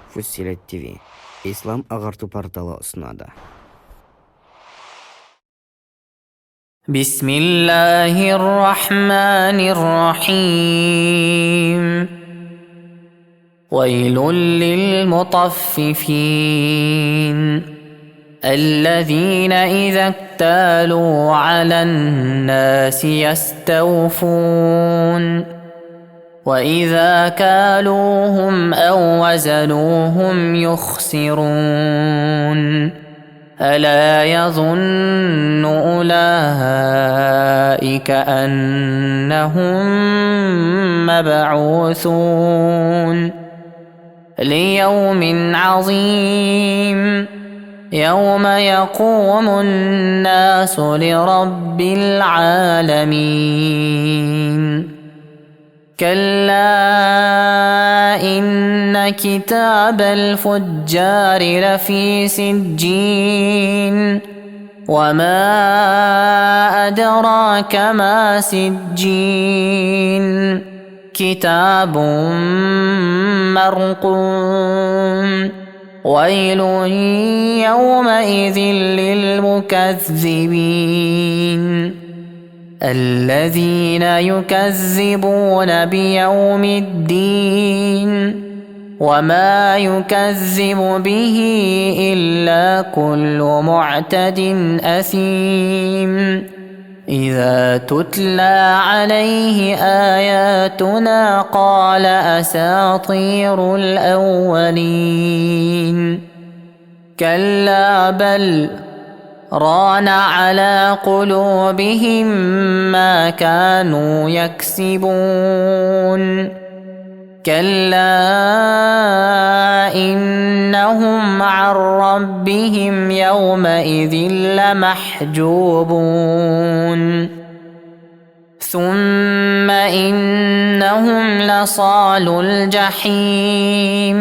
Fussilet TV Islam ағарту порталы ұсынады. Bismillahirrahmanirrahim. ويل للمطففين الذين إذا اكتالوا على الناس يستوفون وإذا كالوهم أو وزنوهم يخسرون ألا يظن أولئك أنهم مبعوثون ليوم عظيم يوم يقوم الناس لرب العالمين كلا إن كتاب الفجار لفي سجين وما أدراك ما سجين كتاب مرقوم ويل يومئذ للمكذبين الذين يكذبون بيوم الدين وما يكذب به إلا كل معتد أثيم إذا تتلى عليه آياتنا قال أساطير الأولين كلا بل ران على قلوبهم ما كانوا يكسبون كلا إنهم عن ربهم يومئذ لمحجوبون ثم إنهم لصالو الجحيم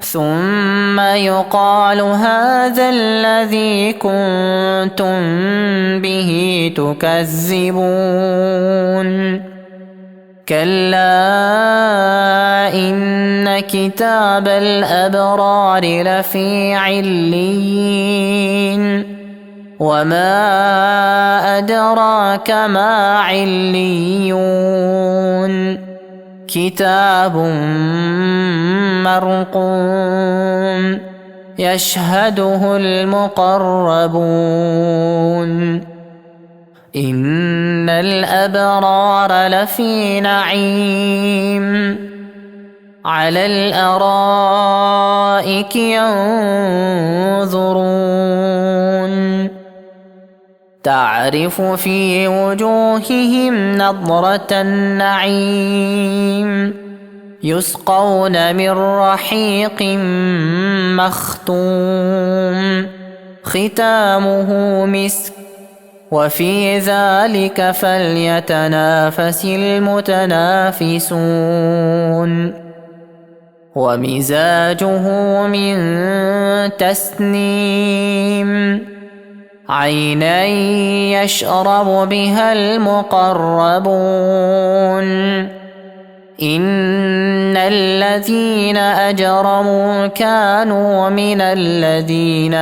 ثم يقال هذا الذي كنتم به تكذبون كلا إن كتاب الأبرار لفي عليين وما أدراك ما عليون كتاب مرقوم يشهده المقربون إن الأبرار لفي نعيم على الأرائك ينظرون تعرف في وجوههم نضرة النعيم يسقون من رحيق مختوم ختامه مسك وفي ذلك فليتنافس المتنافسون ومزاجه من تسنيم عينا يشرب بها المقربون إن الذين أجرموا كانوا من الذين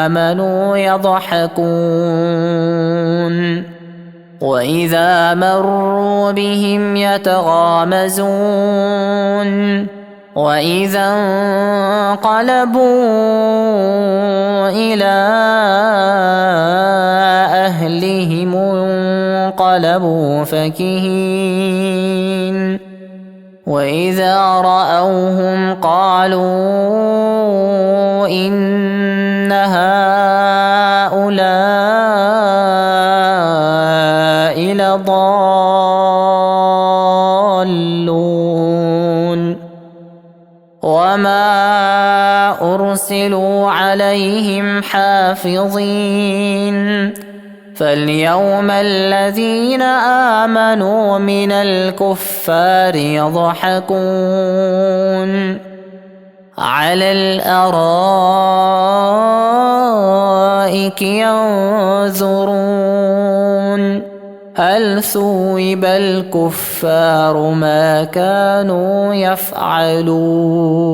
آمنوا يضحكون وإذا مروا بهم يتغامزون وإذا انقلبوا إلى أهلهم انقلبوا فكهين وإذا رأوهم قالوا إن هؤلاء لضالون وما أرسلوا عليهم حافظين فاليوم الذين آمنوا من الكفار يضحكون على الأرائك ينظرون هل ثوب الكفار ما كانوا يفعلون